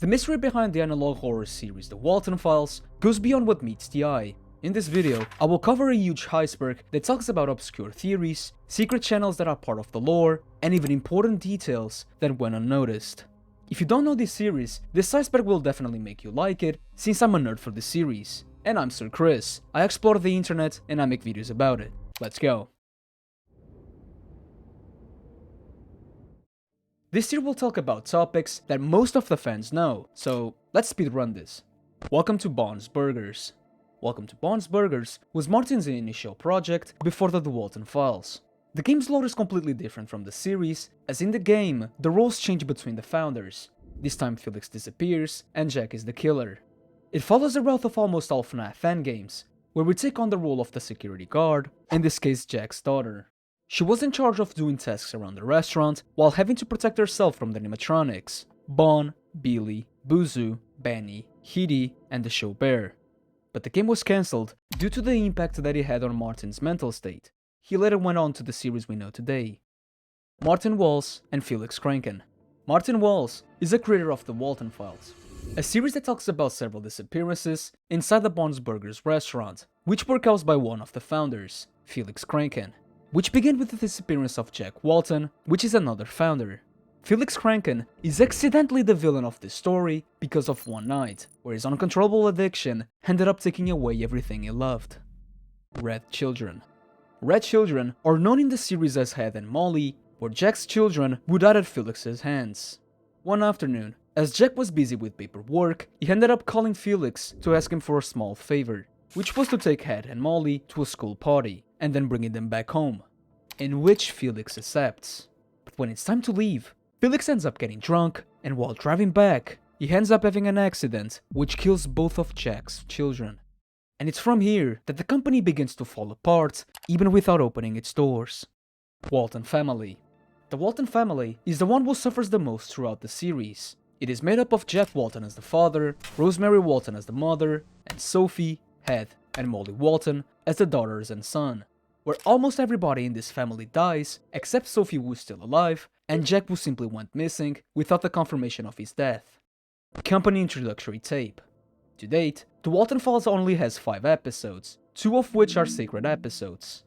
The mystery behind the analog horror series The Walten Files goes beyond what meets the eye. In this video, I will cover a huge iceberg that talks about obscure theories, secret channels that are part of the lore, and even important details that went unnoticed. If you don't know this series, this iceberg will definitely make you like it, since I'm a nerd for the series. And I'm Sir Chris. I explore the internet and I make videos about it. Let's go. This year we'll talk about topics that most of the fans know, so let's speedrun this. Welcome to Bond's Burgers. Welcome to Bond's Burgers was Martin's initial project before the Walten Files. The game's lore is completely different from the series, as in the game, the roles change between the founders. This time Felix disappears, and Jack is the killer. It follows the route of almost all FNAF fan games, where we take on the role of the security guard, in this case Jack's daughter. She was in charge of doing tasks around the restaurant, while having to protect herself from the animatronics, Bon, Billy, Buzu, Benny, Hitty, and the show Bear. But the game was cancelled due to the impact that it had on Martin's mental state. He later went on to the series we know today. Martin Walls and Felix Kranken. Martin Walls is the creator of the Walten Files, a series that talks about several disappearances inside the Bond's Burgers restaurant, which were caused by one of the founders, Felix Kranken, which began with the disappearance of Jack Walten, which is another founder. Felix Kranken is accidentally the villain of this story because of one night, where his uncontrollable addiction ended up taking away everything he loved. Red Children. Red Children are known in the series as Head and Molly, where Jack's children would die at Felix's hands. One afternoon, as Jack was busy with paperwork, he ended up calling Felix to ask him for a small favor, which was to take Head and Molly to a school party, and then bringing them back home, in which Felix accepts. But when it's time to leave, Felix ends up getting drunk, and while driving back, he ends up having an accident which kills both of Jack's children. And it's from here that the company begins to fall apart, even without opening its doors. Walten Family. The Walten family is the one who suffers the most throughout the series. It is made up of Jack Walten as the father, Rosemary Walten as the mother, and Sophie, Head, and Molly Walten as the daughters and son, where almost everybody in this family dies, except Sophie, who is still alive, and Jack, who simply went missing without the confirmation of his death. Company Introductory Tape. To date, The Walten Files only has 5 episodes, 2 of which are sacred episodes.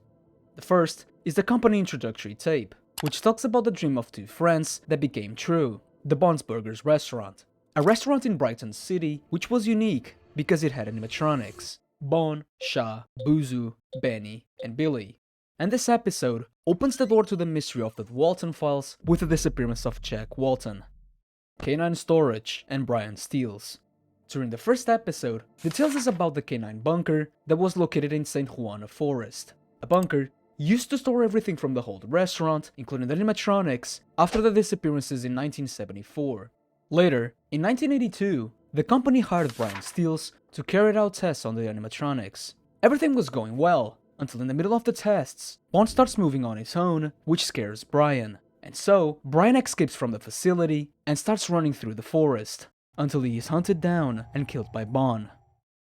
The first is the company introductory tape, which talks about the dream of 2 friends that became true, the Bond's Burgers restaurant. A restaurant in Brighton City which was unique because it had animatronics, Bon, Shah, Buzu, Benny, and Billy. And this episode opens the door to the mystery of the Walten Files with the disappearance of Jack Walten. Canine Storage and Brian Steels. During the first episode, the tale is about the canine bunker that was located in St. Juana Forest. A bunker used to store everything from the whole restaurant, including the animatronics, after the disappearances in 1974. Later, in 1982, the company hired Brian Steels to carry out tests on the animatronics. Everything was going well, until in the middle of the tests, Bond starts moving on his own, which scares Brian. And so, Brian escapes from the facility and starts running through the forest, until he is hunted down and killed by Bond.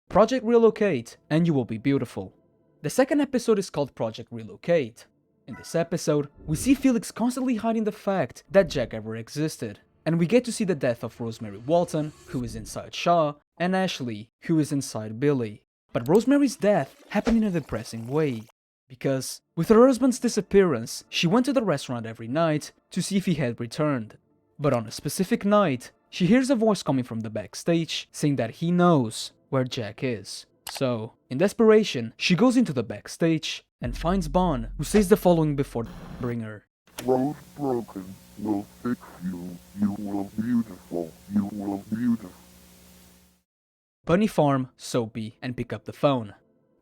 Project Relocate, and You Will Be Beautiful. The second episode is called Project Relocate. In this episode, we see Felix constantly hiding the fact that Jack ever existed, and we get to see the death of Rosemary Walten, who is inside Shaw, and Ashley, who is inside Billy. But Rosemary's death happened in a depressing way, because with her husband's disappearance, she went to the restaurant every night to see if he had returned. But on a specific night, she hears a voice coming from the backstage saying that he knows where Jack is. So, in desperation, she goes into the backstage and finds Bond, who says the following before bring her. Rose broken will fix you. You will beautiful. You will beautiful. Bunny Farm, Soapy, and Pick Up the Phone.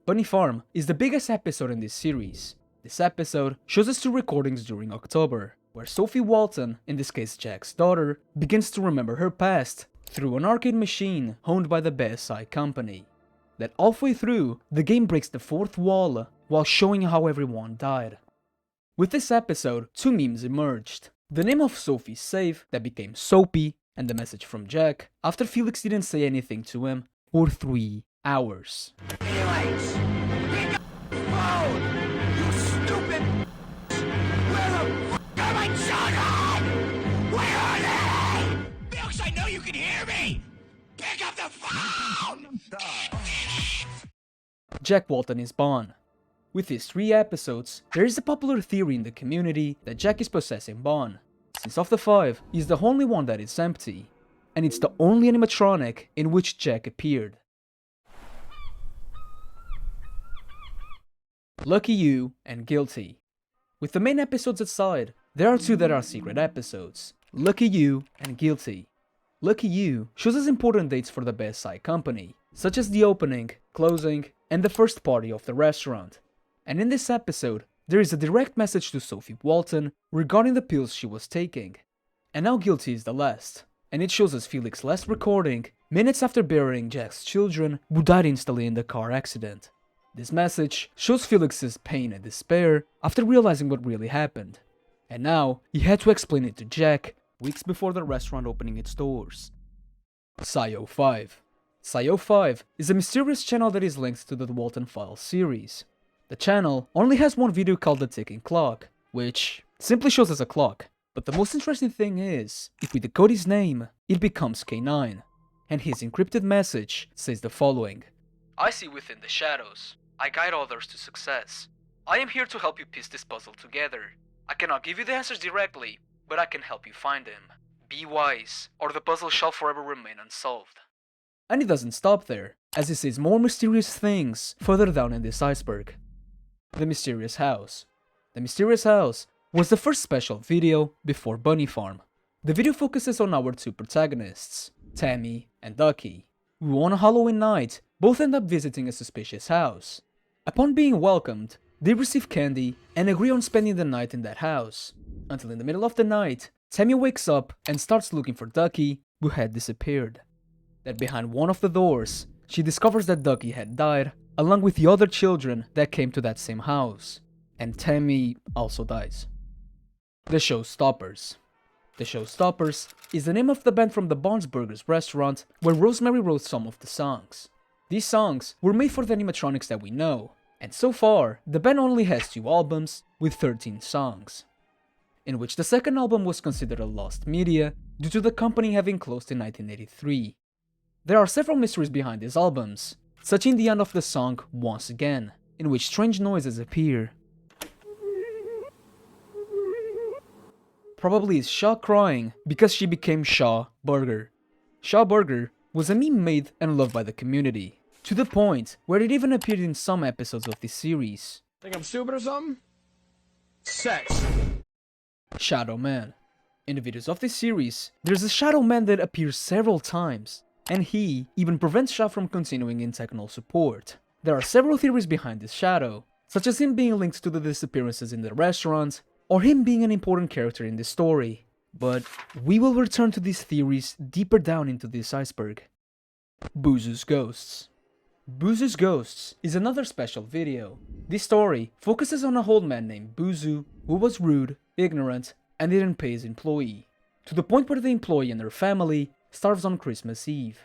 Bunny Farm is the biggest episode in this series. This episode shows us 2 recordings during October, where Sophie Walten, in this case Jack's daughter, begins to remember her past through an arcade machine owned by the BSI company. That halfway through, the game breaks the 4th wall while showing how everyone died. With this episode, 2 memes emerged. The name of Sophie's save that became Soapy, and the message from Jack after Felix didn't say anything to him for 3 hours. Felix! Pick up the phone! You stupid! Where the f*** are my children? Where are they? Felix, I know you can fucking hear me? Pick up the phone! Jack Walton is Bond. With these 3 episodes, there is a popular theory in the community that Jack is possessing Bond, since of the 5, he's the only one that is empty, and it's the only animatronic in which Jack appeared. Lucky You and Guilty. With the main episodes aside, there are 2 that are secret episodes, Lucky You and Guilty. Lucky You shows us important dates for the BSI company, such as the opening, closing, and the first party of the restaurant. And in this episode, there is a direct message to Sophie Walton regarding the pills she was taking. And now Guilty is the last, and it shows us Felix's last recording, minutes after burying Jack's children who died instantly in the car accident. This message shows Felix's pain and despair after realizing what really happened. And now, he had to explain it to Jack weeks before the restaurant opening its doors. Scio 5. Scio 5 is a mysterious channel that is linked to the Walten Files series. The channel only has one video called The Ticking Clock, which simply shows us a clock. But the most interesting thing is, if we decode his name, it becomes K9, and his encrypted message says the following. I see within the shadows. I guide others to success. I am here to help you piece this puzzle together. I cannot give you the answers directly, but I can help you find them. Be wise, or the puzzle shall forever remain unsolved. And it doesn't stop there, as he says more mysterious things further down in this iceberg. The Mysterious House. The Mysterious House was the first special video before Bunny Farm. The video focuses on our 2 protagonists, Tammy and Ducky, who on a Halloween night both end up visiting a suspicious house. Upon being welcomed, they receive candy and agree on spending the night in that house, until in the middle of the night, Tammy wakes up and starts looking for Ducky, who had disappeared. That behind one of the doors, she discovers that Ducky had died, along with the other children that came to that same house, and Tammy also dies. The Showstoppers. The Showstoppers is the name of the band from the Bond's Burgers restaurant where Rosemary wrote some of the songs. These songs were made for the animatronics that we know, and so far, the band only has 2 albums with 13 songs, in which the second album was considered a lost media due to the company having closed in 1983. There are several mysteries behind these albums, such in the end of the song Once Again, in which strange noises appear. Probably is Shaw crying because she became Shaw Burger. Shaw Burger was a meme made and loved by the community, to the point where it even appeared in some episodes of this series. Think I'm stupid or something? Sex. Shadow Man. In the videos of this series, there's a Shadow Man that appears several times, and he even prevents Shaw from continuing in technical support. There are several theories behind this Shadow, such as him being linked to the disappearances in the restaurant, or him being an important character in the story, but we will return to these theories deeper down into this iceberg. Buzu's Ghosts. Buzu's Ghosts is another special video. This story focuses on a old man named Buzu who was rude, ignorant, and didn't pay his employee, to the point where the employee and her family starves on Christmas Eve.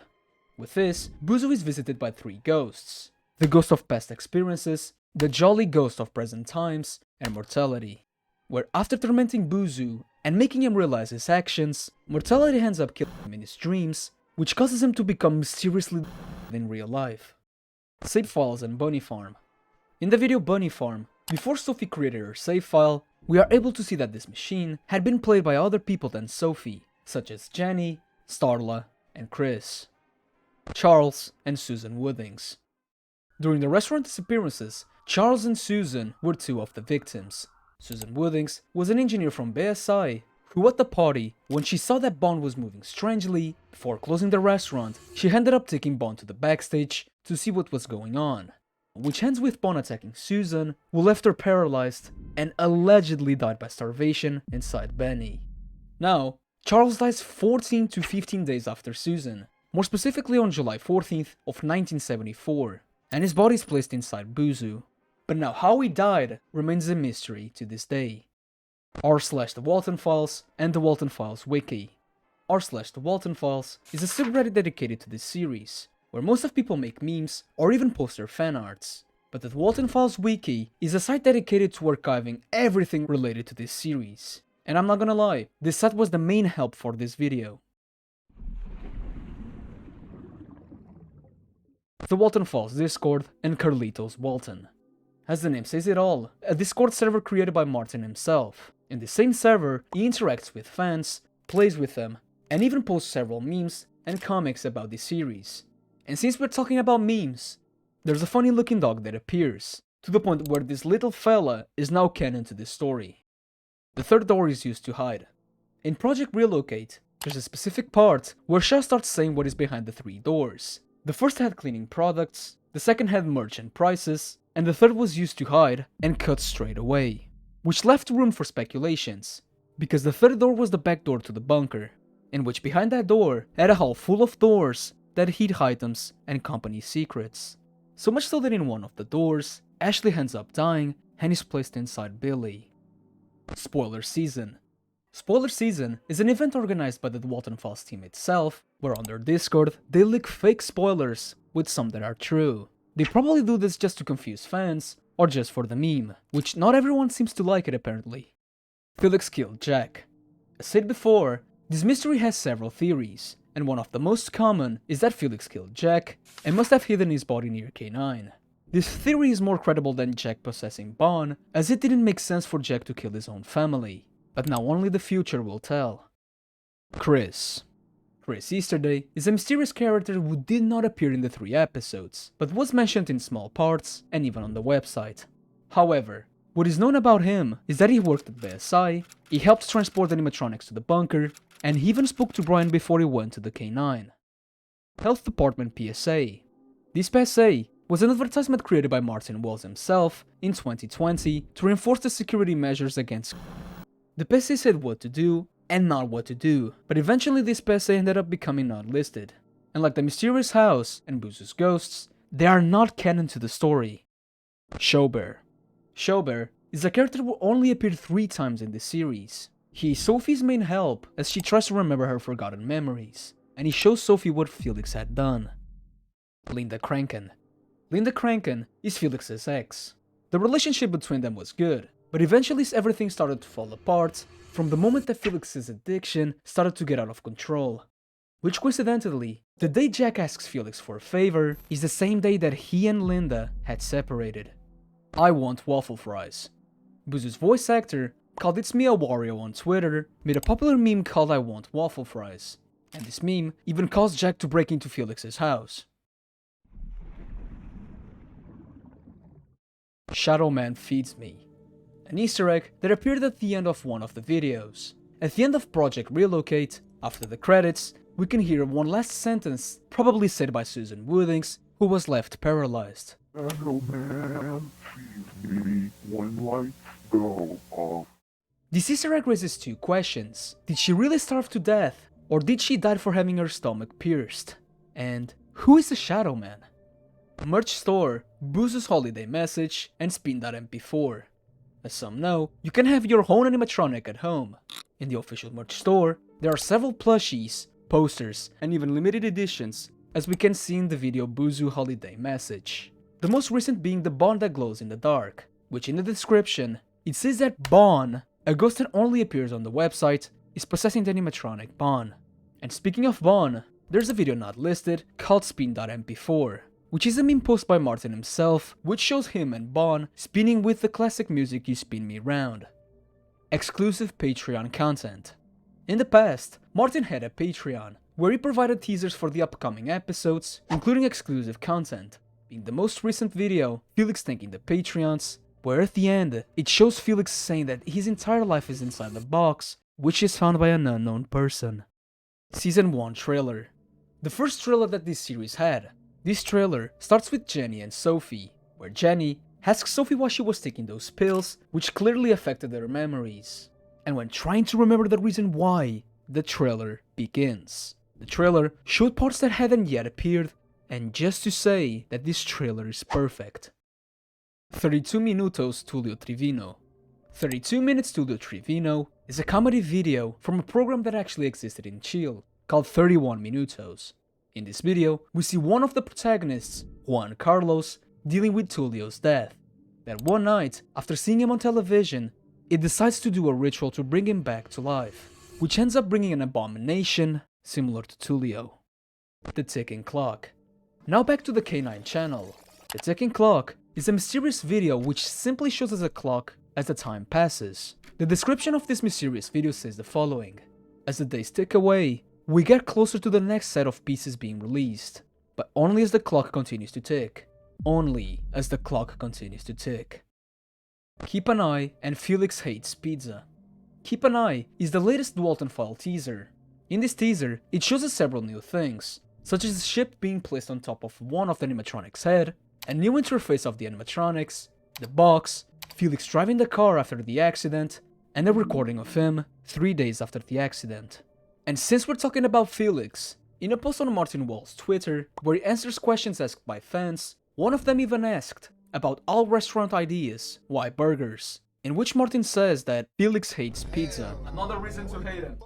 With this, Buzu is visited by 3 ghosts: the ghost of past experiences, the jolly ghost of present times, and mortality. Where after tormenting Buzu and making him realize his actions, mortality ends up killing him in his dreams, which causes him to become mysteriously in real life. Save Files and Bunny Farm. In the video Bunny Farm, before Sophie created her save file, we are able to see that this machine had been played by other people than Sophie, such as Jenny, Starla, and Chris, Charles, and Susan Woodings. During the restaurant disappearances, Charles and Susan were 2 of the victims. Susan Woodings was an engineer from BSI who at the party, when she saw that Bond was moving strangely, before closing the restaurant, she ended up taking Bond to the backstage to see what was going on, which ends with Bond attacking Susan, who left her paralyzed and allegedly died by starvation inside Benny. Now, Charles dies 14 to 15 days after Susan, more specifically on July 14th of 1974, and his body is placed inside Buzu. But now how he died remains a mystery to this day. r/the Walten Files and the Walten Files Wiki. r/the Walten Files is a subreddit dedicated to this series, where most of people make memes or even post their fan arts. But the Walten Files Wiki is a site dedicated to archiving everything related to this series. And I'm not gonna lie, this site was the main help for this video. the Walten Files Discord, and Carlitos Walten. As the name says it all, a Discord server created by Martin himself. In the same server, he interacts with fans, plays with them, and even posts several memes and comics about the series. And since we're talking about memes, there's a funny looking dog that appears, to the point where this little fella is now canon to this story. The third door is used to hide. In Project Relocate, there's a specific part where Shaw starts saying what is behind the 3 doors. The first had cleaning products, the second had merch and prices, and the third was used to hide and cut straight away, which left room for speculations, because the third door was the back door to the bunker, in which behind that door had a hall full of doors that hid items and company secrets. So much so that in one of the doors, Ashley ends up dying and is placed inside Billy. Spoiler Season. Spoiler Season is an event organized by the Walten Files team itself, where on their Discord they leak fake spoilers with some that are true. They probably do this just to confuse fans, or just for the meme, which not everyone seems to like it apparently. Felix killed Jack. As said before, this mystery has several theories, and one of the most common is that Felix killed Jack and must have hidden his body near K9. This theory is more credible than Jack possessing Bon, as it didn't make sense for Jack to kill his own family, but now only the future will tell. Chris Easterday is a mysterious character who did not appear in the 3 episodes, but was mentioned in small parts and even on the website. However, what is known about him is that he worked at BSI, he helped transport animatronics to the bunker, and he even spoke to Brian before he went to the K9. Health Department PSA. This PSA was an advertisement created by Martin Wells himself in 2020 to reinforce the security measures against. The PSA said what to do and not what to do, but eventually this PSA ended up becoming not listed. And like the mysterious house and Buzu's ghosts, they are not canon to the story. Showbear is a character who only appeared 3 times in the series. He is Sophie's main help as she tries to remember her forgotten memories, and he shows Sophie what Felix had done. Linda Kranken is Felix's ex. The relationship between them was good, but eventually everything started to fall apart from the moment that Felix's addiction started to get out of control. Which coincidentally, the day Jack asks Felix for a favor is the same day that he and Linda had separated. I Want Waffle Fries. Buzu's voice actor, called It's Me a Wario on Twitter, made a popular meme called I Want Waffle Fries, and this meme even caused Jack to break into Felix's house. Shadow Man Feeds Me. An Easter egg that appeared at the end of one of the videos. At the end of Project Relocate, after the credits, we can hear one last sentence, probably said by Susan Woodings, who was left paralyzed. Shadow Man feeds me when lights go off. This Easter egg raises 2 questions. Did she really starve to death? Or did she die for having her stomach pierced? And who is the Shadow Man? Merch store, Buzu's holiday message, and Spin.mp4. As some know, you can have your own animatronic at home. In the official merch store, there are several plushies, posters, and even limited editions, as we can see in the video Buzu holiday message. The most recent being the Bon that glows in the dark, which in the description, it says that Bon, a ghost that only appears on the website, is possessing the animatronic Bon. And speaking of Bon, there's a video not listed called Spin.mp4, which is a meme post by Martin himself, which shows him and Bon spinning with the classic music You Spin Me Round. Exclusive Patreon content. In the past, Martin had a Patreon, where he provided teasers for the upcoming episodes, including exclusive content, being the most recent video, Felix thanking the Patreons, where at the end, it shows Felix saying that his entire life is inside the box, which is found by an unknown person. Season 1 trailer. The first trailer that this series had. This trailer starts with Jenny and Sophie, where Jenny asks Sophie why she was taking those pills, which clearly affected her memories. And when trying to remember the reason why, the trailer begins. The trailer showed parts that hadn't yet appeared, and just to say that this trailer is perfect. 32 Minutos Tulio Trivino. 32 Minutes Tulio Trivino is a comedy video from a program that actually existed in Chile, called 31 Minutos. In this video, we see one of the protagonists, Juan Carlos, dealing with Tulio's death. That one night, after seeing him on television, it decides to do a ritual to bring him back to life, which ends up bringing an abomination similar to Tulio. The ticking clock. Now back to the K9 channel. The ticking clock is a mysterious video which simply shows us a clock as the time passes. The description of this mysterious video says the following: as the days tick away, we get closer to the next set of pieces being released, but only as the clock continues to tick. Only as the clock continues to tick. Keep an Eye and Felix Hates Pizza. Keep an Eye is the latest Walten File teaser. In this teaser, it shows us several new things, such as a ship being placed on top of one of the animatronics' head, a new interface of the animatronics, the box, Felix driving the car after the accident, and a recording of him 3 days after the accident. And since we're talking about Felix, in a post on Martin Wall's Twitter, where he answers questions asked by fans, one of them even asked about all restaurant ideas, why burgers, in which Martin says that Felix hates pizza. Another reason to hate him.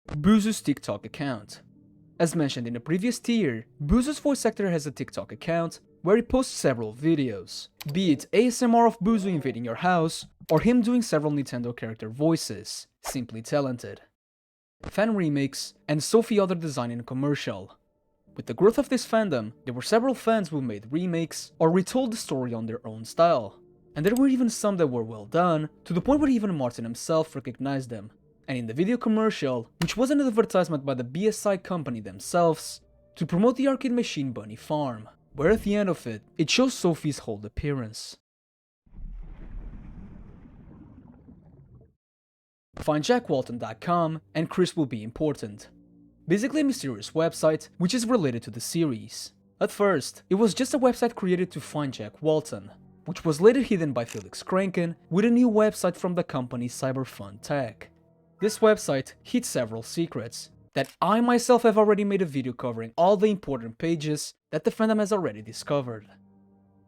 Buzu's TikTok account. As mentioned in the previous tier, Buzu's voice actor has a TikTok account where he posts several videos, be it ASMR of Buzu invading your house, or him doing several Nintendo character voices, simply talented. Fan remakes, and so few other design and commercial. With the growth of this fandom, there were several fans who made remakes or retold the story on their own style, and there were even some that were well done, to the point where even Martin himself recognized them. And in the video commercial, which was an advertisement by the BSI company themselves, to promote the arcade machine Bunny Farm, where at the end of it, it shows Sophie's whole appearance. Find JackWalten.com and Chris will be important. Basically a mysterious website which is related to the series. At first, it was just a website created to find Jack Walten, which was later hidden by Felix Kranken with a new website from the company Cyberfun Tech. This website hid several secrets that I myself have already made a video covering all the important pages that the fandom has already discovered.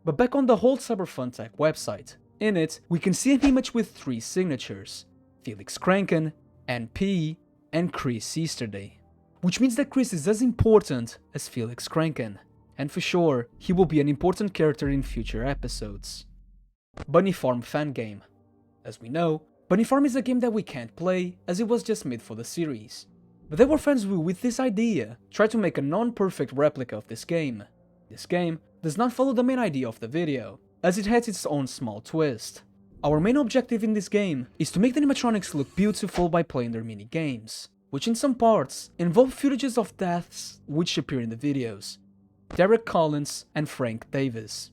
But back on the whole Cyberfun Tech website, in it we can see an image with 3 signatures: Felix Kranken, NP, and Chris Easterday. Which means that Chris is as important as Felix Kranken, and for sure, he will be an important character in future episodes. Bunny Farm fan game. As we know, Bunny Farm is a game that we can't play, as it was just made for the series. But there were fans who, with this idea, tried to make a non-perfect replica of this game. This game does not follow the main idea of the video, as it has its own small twist. Our main objective in this game is to make the animatronics look beautiful by playing their mini-games, which in some parts involve footages of deaths which appear in the videos. Derek Collins and Frank Davis.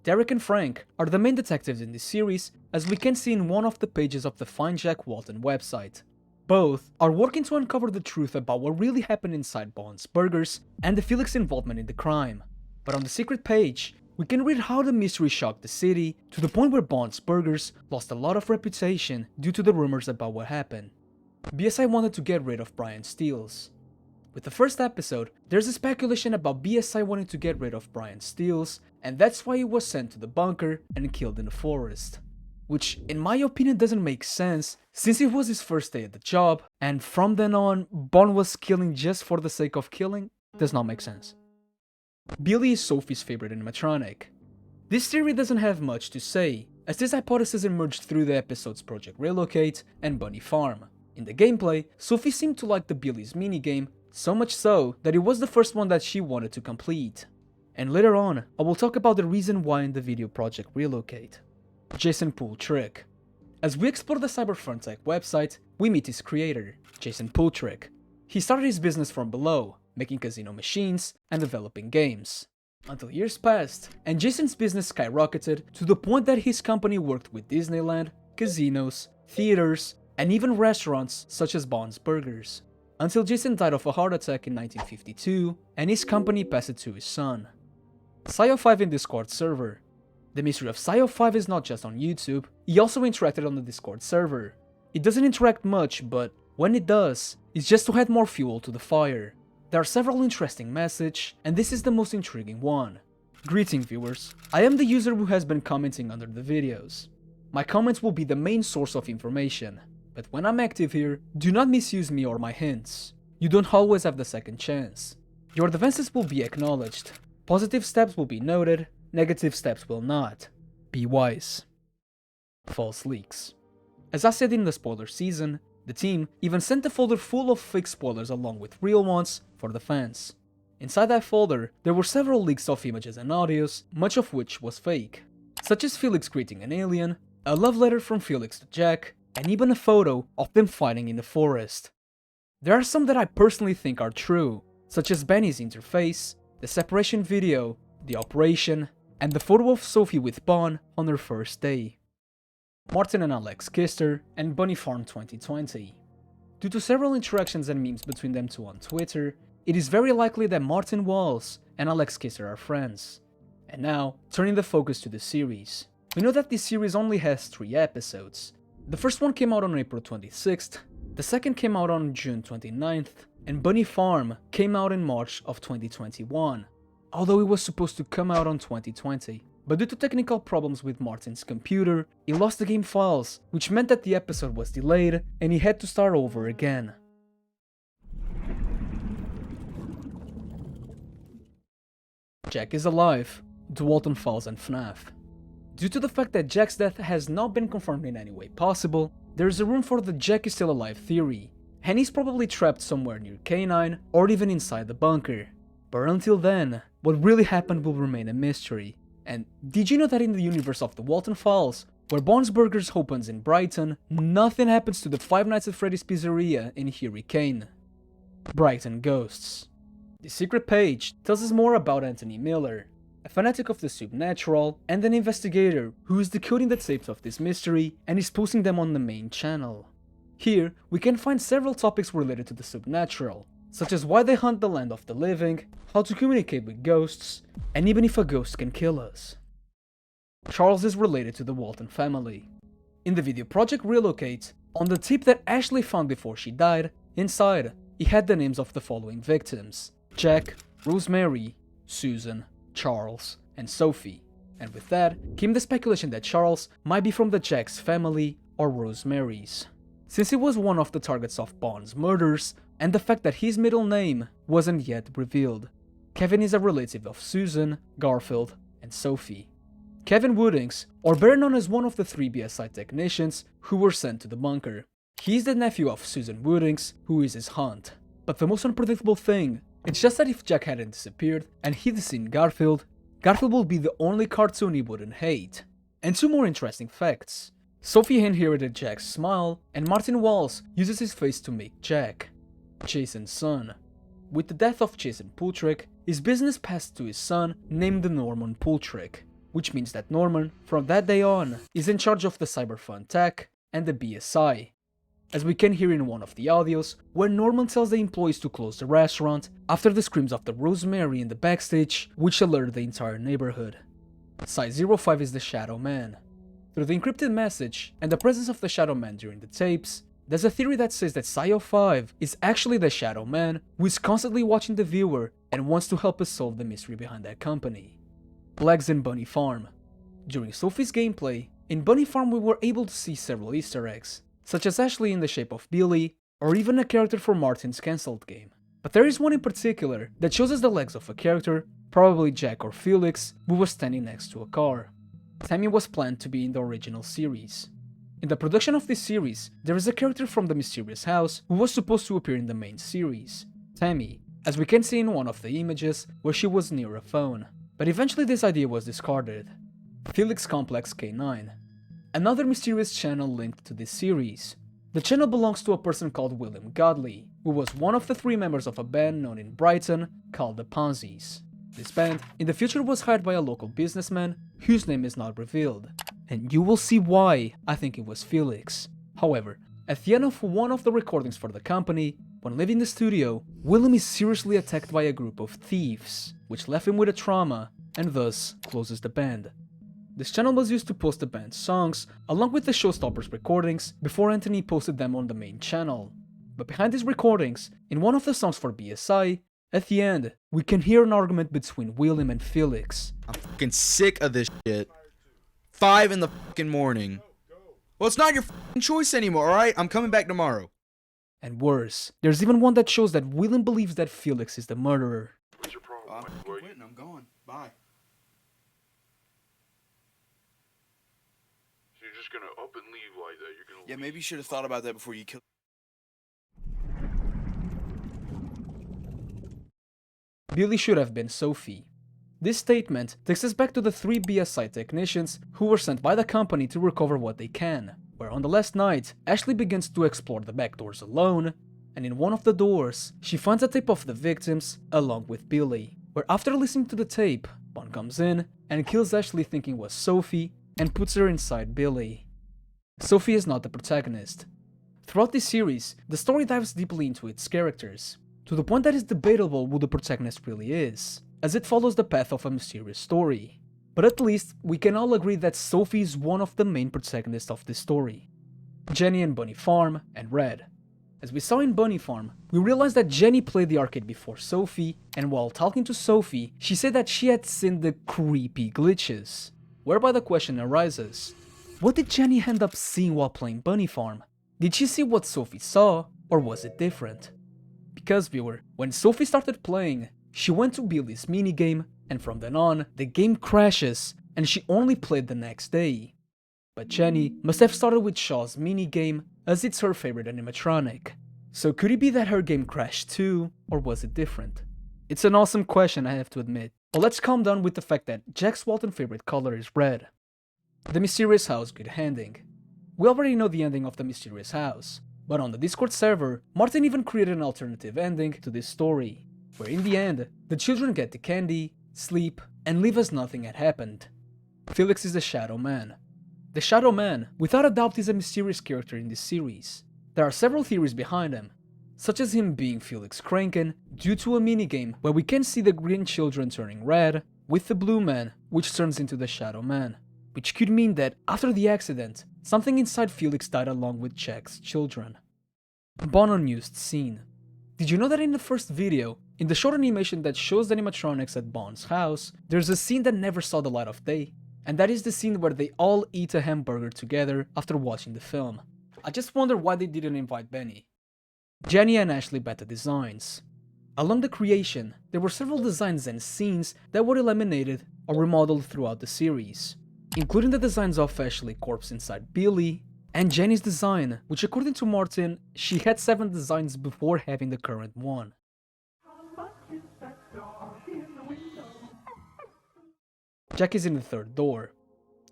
Derek and Frank are the main detectives in this series, as we can see in one of the pages of the Find Jack Walten website. Both are working to uncover the truth about what really happened inside Bond's Burgers and the Felix involvement in the crime. But on the secret page, we can read how the mystery shocked the city to the point where Bond's Burgers lost a lot of reputation due to the rumors about what happened. BSI wanted to get rid of Brian Steels. With the first episode, there's a speculation about BSI wanting to get rid of Brian Steels, and that's why he was sent to the bunker and killed in the forest. Which, in my opinion, doesn't make sense, since it was his first day at the job, and from then on, Bond was killing just for the sake of killing? Does not make sense. Billy is Sophie's favorite animatronic. This theory doesn't have much to say, as this hypothesis emerged through the episodes Project Relocate and Bunny Farm. In the gameplay, Sophie seemed to like the Billy's minigame, so much so that it was the first one that she wanted to complete. And later on, I will talk about the reason why in the video Project Relocate. Jason Poole Trick. As we explore the Cyberfun Tech website, we meet his creator, Jason Poole Trick. He started his business from below, making casino machines and developing games. Until years passed, and Jason's business skyrocketed to the point that his company worked with Disneyland, casinos, theaters, and even restaurants such as Bond's Burgers. Until Jason died of a heart attack in 1952, and his company passed it to his son. Scio5 in Discord server. The mystery of Scio5 is not just on YouTube, he also interacted on the Discord server. It doesn't interact much, but when it does, it's just to add more fuel to the fire. There are several interesting messages, and this is the most intriguing one. Greeting viewers, I am the user who has been commenting under the videos. My comments will be the main source of information, but when I'm active here, do not misuse me or my hints. You don't always have the second chance. Your advances will be acknowledged. Positive steps will be noted, negative steps will not. Be wise. False leaks. As I said in the spoiler season, the team even sent a folder full of fake spoilers along with real ones for the fans. Inside that folder, there were several leaks of images and audios, much of which was fake, such as Felix greeting an alien, a love letter from Felix to Jack, and even a photo of them fighting in the forest. There are some that I personally think are true, such as Benny's interface, the separation video, the operation, and the photo of Sophie with Bon on her first day. Martin and Alex kissed her, and Bunny Farm 2020. Due to several interactions and memes between them two on Twitter, it is very likely that Martin Walls and Alex Kisser are friends. And now, turning the focus to the series. We know that this series only has 3 episodes. The first one came out on April 26th, the second came out on June 29th, and Bunny Farm came out in March of 2021, although it was supposed to come out on 2020. But due to technical problems with Martin's computer, he lost the game files, which meant that the episode was delayed and he had to start over again. Jack is alive, the Walten Files and FNAF. Due to the fact that Jack's death has not been confirmed in any way possible, there is a room for the Jack is still alive theory, and he's probably trapped somewhere near K9 or even inside the bunker. But until then, what really happened will remain a mystery. And did you know that in the universe of the Walten Files, where Bon's Burgers opens in Brighton, nothing happens to the Five Nights at Freddy's Pizzeria in Hurricane? Brighton Ghosts. The secret page tells us more about Anthony Miller, a fanatic of the supernatural and an investigator who is decoding the tapes of this mystery and is posting them on the main channel. Here, we can find several topics related to the supernatural, such as why they hunt the land of the living, how to communicate with ghosts, and even if a ghost can kill us. Charles is related to the Walten family. In the video Project Relocate, on the tape that Ashley found before she died, inside, he had the names of the following victims: Jack, Rosemary, Susan, Charles, and Sophie. And with that came the speculation that Charles might be from the Jack's family or Rosemary's, since he was one of the targets of Bond's murders, and the fact that his middle name wasn't yet revealed. Kevin is a relative of Susan, Garfield, and Sophie. Kevin Woodings, or better known as one of the 3 BSI technicians who were sent to the bunker. He is the nephew of Susan Woodings, who is his aunt. But the most unpredictable thing, it's just that if Jack hadn't disappeared and he'd seen Garfield, Garfield would be the only cartoon he wouldn't hate. And 2 more interesting facts. Sophie inherited Jack's smile, and Martin Walls uses his face to make Jack Jason's son. With the death of Jason Pultrick, his business passed to his son named Norman Pultrick, which means that Norman, from that day on, is in charge of the Cyberfund Tech and the BSI. As we can hear in one of the audios, where Norman tells the employees to close the restaurant after the screams of the Rosemary in the backstage, which alerted the entire neighborhood. Psi-05 is the Shadow Man. Through the encrypted message and the presence of the Shadow Man during the tapes, there's a theory that says that Psi-05 is actually the Shadow Man who is constantly watching the viewer and wants to help us solve the mystery behind that company. Legs in Bunny Farm. During Sophie's gameplay, in Bunny Farm we were able to see several Easter eggs, such as Ashley in the shape of Billy, or even a character from Martin's cancelled game. But there is one in particular that shows us the legs of a character, probably Jack or Felix, who was standing next to a car. Tammy was planned to be in the original series. In the production of this series, there is a character from the mysterious house who was supposed to appear in the main series, Tammy, as we can see in one of the images where she was near a phone. But eventually this idea was discarded. Felix Complex K9. Another mysterious channel linked to this series. The channel belongs to a person called William Godley, who was one of the 3 members of a band known in Brighton called the Ponzies. This band in the future was hired by a local businessman whose name is not revealed, and you will see why I think it was Felix. However, at the end of one of the recordings for the company, when leaving the studio, William is seriously attacked by a group of thieves, which left him with a trauma and thus closes the band. This channel was used to post the band's songs, along with the Showstoppers recordings, before Anthony posted them on the main channel. But behind these recordings, in one of the songs for BSI, at the end, we can hear an argument between William and Felix. I'm fucking sick of this shit. 5 in the fucking morning. Well, it's not your fucking choice anymore, alright? I'm coming back tomorrow. And worse, there's even one that shows that William believes that Felix is the murderer. What's your problem? I'm fucking quitting. I'm gone. Bye. So you're just gonna up and leave like that? You're gonna Yeah, maybe you should have thought about that before you killed. Billy should have been Sophie. This statement takes us back to the 3 BSI technicians who were sent by the company to recover what they can, where on the last night, Ashley begins to explore the back doors alone, and in one of the doors, she finds a tape of the victims along with Billy, where after listening to the tape, Bond comes in and kills Ashley thinking it was Sophie and puts her inside Billy. Sophie is not the protagonist. Throughout this series, the story dives deeply into its characters, to the point that it's debatable who the protagonist really is, as it follows the path of a mysterious story. But at least, we can all agree that Sophie is one of the main protagonists of this story. Jenny and Bunny Farm, and Red. As we saw in Bunny Farm, we realized that Jenny played the arcade before Sophie, and while talking to Sophie, she said that she had seen the creepy glitches. Whereby the question arises, what did Jenny end up seeing while playing Bunny Farm? Did she see what Sophie saw, or was it different? Because viewer, when Sophie started playing, she went to Billy's minigame, and from then on, the game crashes, and she only played the next day. But Jenny must have started with Shaw's minigame, as it's her favorite animatronic. So could it be that her game crashed too, or was it different? It's an awesome question, I have to admit. But let's calm down with the fact that Jack's Walten favorite color is red. The Mysterious House good ending. We already know the ending of the Mysterious House, but on the Discord server, Martin even created an alternative ending to this story, where in the end, the children get the candy, sleep, and live as nothing had happened. Felix is the Shadow Man. The Shadow Man, without a doubt, is a mysterious character in this series. There are several theories behind him, such as him being Felix Kranken due to a minigame where we can see the green children turning red, with the blue man, which turns into the Shadow Man, which could mean that after the accident, something inside Felix died along with Jack's children. Bond unused scene. Did you know that in the first video, in the short animation that shows the animatronics at Bond's house, there's a scene that never saw the light of day? And that is the scene where they all eat a hamburger together after watching the film. I just wonder why they didn't invite Benny. Jenny and Ashley beta designs. Along the creation, there were several designs and scenes that were eliminated or remodeled throughout the series, including the designs of Ashley corpse inside Billy, and Jenny's design, which according to Martin, she had 7 designs before having the current one. Jack is in the third door.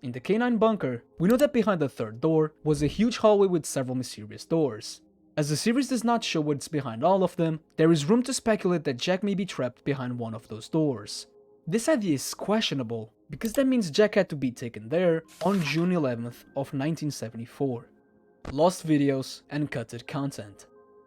In the K9 bunker, we know that behind the third door was a huge hallway with several mysterious doors. As the series does not show what's behind all of them, there is room to speculate that Jack may be trapped behind one of those doors. This idea is questionable, because that means Jack had to be taken there on June 11th of 1974. Lost videos and cutted content.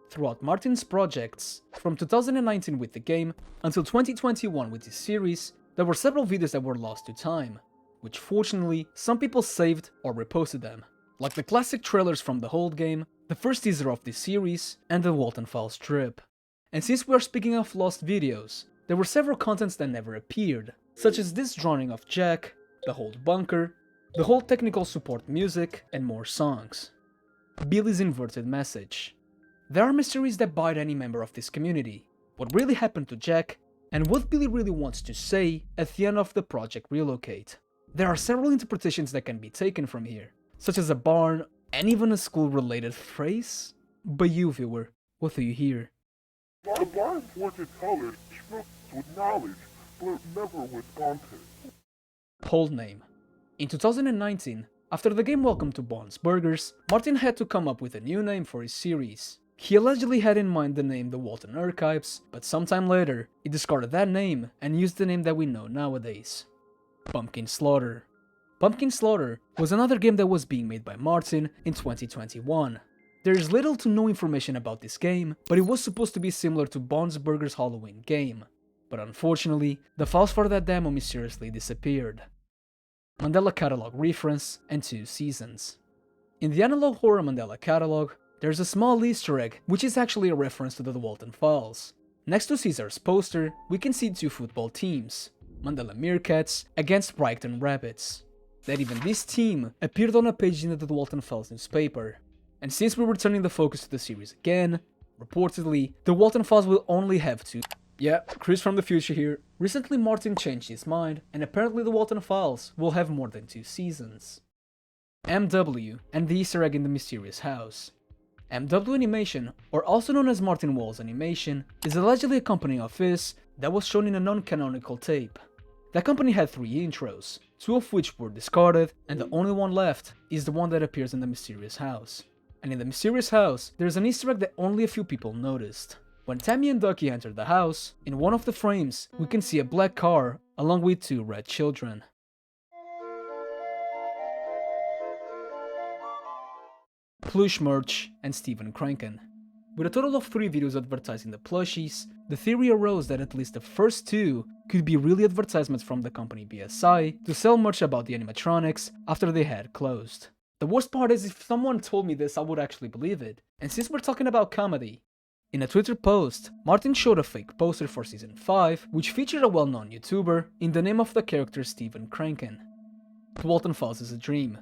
Throughout Martin's projects, from 2019 with the game until 2021 with this series, there were several videos that were lost to time, which fortunately some people saved or reposted them, like the classic trailers from the whole game, the first teaser of this series, and the Walten Files trip. And since we are speaking of lost videos, there were several contents that never appeared, such as this drawing of Jack, the whole bunker, the whole technical support music, and more songs. Billy's inverted message. There are mysteries that bite any member of this community. What really happened to Jack, and what Billy really wants to say at the end of the Project Relocate. There are several interpretations that can be taken from here, such as a barn, and even a school-related phrase. But you, viewer, what do you hear? The blind fortune teller speaks with knowledge, but never with content. Hold name. In 2019, after the game Welcome to Bond's Burgers, Martin had to come up with a new name for his series. He allegedly had in mind the name The Walten Archives, but sometime later, he discarded that name and used the name that we know nowadays. Pumpkin Slaughter. Pumpkin Slaughter was another game that was being made by Martin in 2021. There is little to no information about this game, but it was supposed to be similar to Bond's Burgers Halloween game. But unfortunately, the files for that demo mysteriously disappeared. Mandela Catalog reference and 2 seasons. In the Analog Horror Mandela Catalog, there's a small Easter egg, which is actually a reference to the Walten Files. Next to Caesar's poster, we can see 2 football teams, Mandela Meerkats against Brighton Rabbits. That even this team appeared on a page in the Walten Files newspaper. And since we're returning the focus to the series again, reportedly, the Walten Files will only have 2. Yeah, Chris from the future here. Recently Martin changed his mind, and apparently the Walten Files will have more than 2 seasons. MW and the Easter egg in the mysterious house. MW Animation, or also known as Martin Wall's Animation, is allegedly a company of his that was shown in a non-canonical tape. That company had 3 intros, 2 of which were discarded, and the only one left is the one that appears in the mysterious house. And in the mysterious house, there's an Easter egg that only a few people noticed. When Tammy and Ducky enter the house, in one of the frames, we can see a black car along with 2 red children. Plush merch and Steven Kranken. With a total of 3 videos advertising the plushies, the theory arose that at least the first 2 could be really advertisements from the company BSI to sell merch about the animatronics after they had closed. The worst part is if someone told me this, I would actually believe it. And since we're talking about comedy, in a Twitter post, Martin showed a fake poster for season 5, which featured a well-known YouTuber in the name of the character Steven Kranken. The Walten Files is a dream.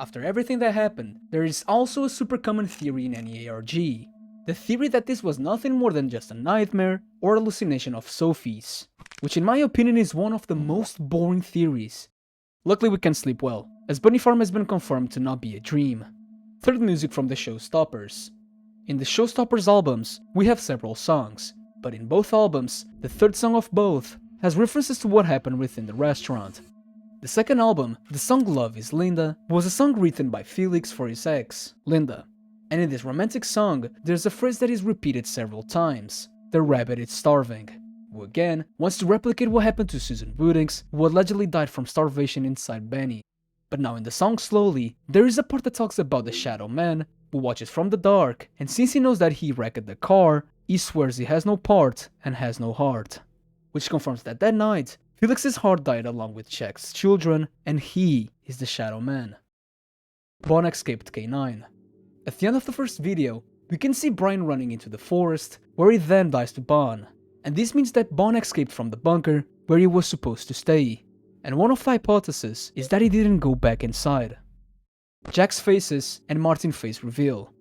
After everything that happened, there is also a super common theory in any ARG. The theory that this was nothing more than just a nightmare or hallucination of Sophie's, which in my opinion is one of the most boring theories. Luckily we can sleep well, as Bunny Farm has been confirmed to not be a dream. Third music from the Showstoppers. In the Showstoppers albums, we have several songs, but in both albums, the third song of both has references to what happened within the restaurant. The second album, the song Love is Linda, was a song written by Felix for his ex, Linda. And in this romantic song, there's a phrase that is repeated several times: "The rabbit is starving," who again wants to replicate what happened to Susan Woodings, who allegedly died from starvation inside Benny. But now in the song Slowly, there is a part that talks about the Shadow Man, who watches from the dark, and since he knows that he wrecked the car, he swears he has no part and has no heart. Which confirms that that night, Felix's heart died along with Jack's children, and he is the Shadow Man. Bon escaped K9. At the end of the first video, we can see Brian running into the forest, where he then dies to Bon, and this means that Bon escaped from the bunker where he was supposed to stay, and one of the hypotheses is that he didn't go back inside. Jack's faces and Martin's face reveal.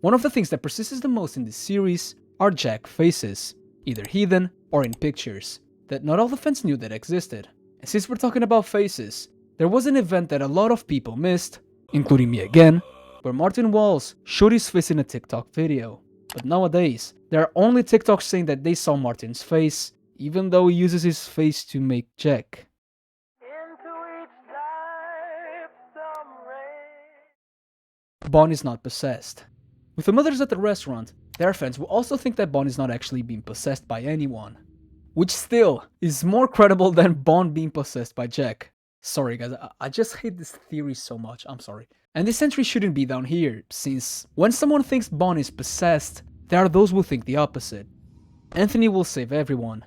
One of the things that persists the most in this series are Jack faces, either hidden or in pictures, that not all the fans knew that existed. And since we're talking about faces, there was an event that a lot of people missed, including me again, where Martin Walls showed his face in a TikTok video. But nowadays, there are only TikToks saying that they saw Martin's face, even though he uses his face to make Jack. Bon is not possessed. With the mothers at the restaurant, there are fans who also think that Bon is not actually being possessed by anyone, which still is more credible than Bon being possessed by Jack. Sorry guys, I just hate this theory so much, I'm sorry. And this entry shouldn't be down here, since when someone thinks Bon is possessed, there are those who think the opposite. Anthony will save everyone.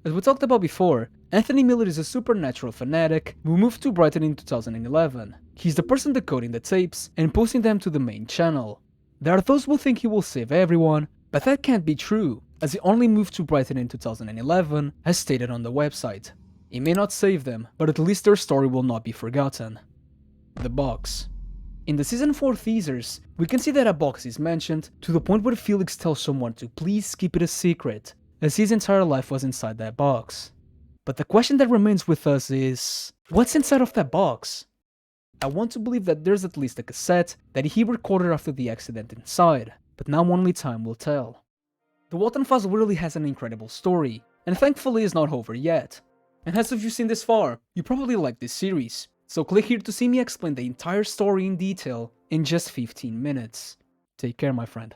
As we talked about before, Anthony Miller is a supernatural fanatic who moved to Brighton in 2011. He's the person decoding the tapes and posting them to the main channel. There are those who think he will save everyone, but that can't be true, as he only moved to Brighton in 2011, as stated on the website. He may not save them, but at least their story will not be forgotten. The box. In the season 4 teasers, we can see that a box is mentioned to the point where Felix tells someone to please keep it a secret, as his entire life was inside that box. But the question that remains with us is, what's inside of that box? I want to believe that there's at least a cassette that he recorded after the accident inside, but now only time will tell. The Walten Files really has an incredible story, and thankfully is not over yet. And as if you've seen this far, you probably like this series, so click here to see me explain the entire story in detail in just 15 minutes. Take care, my friend.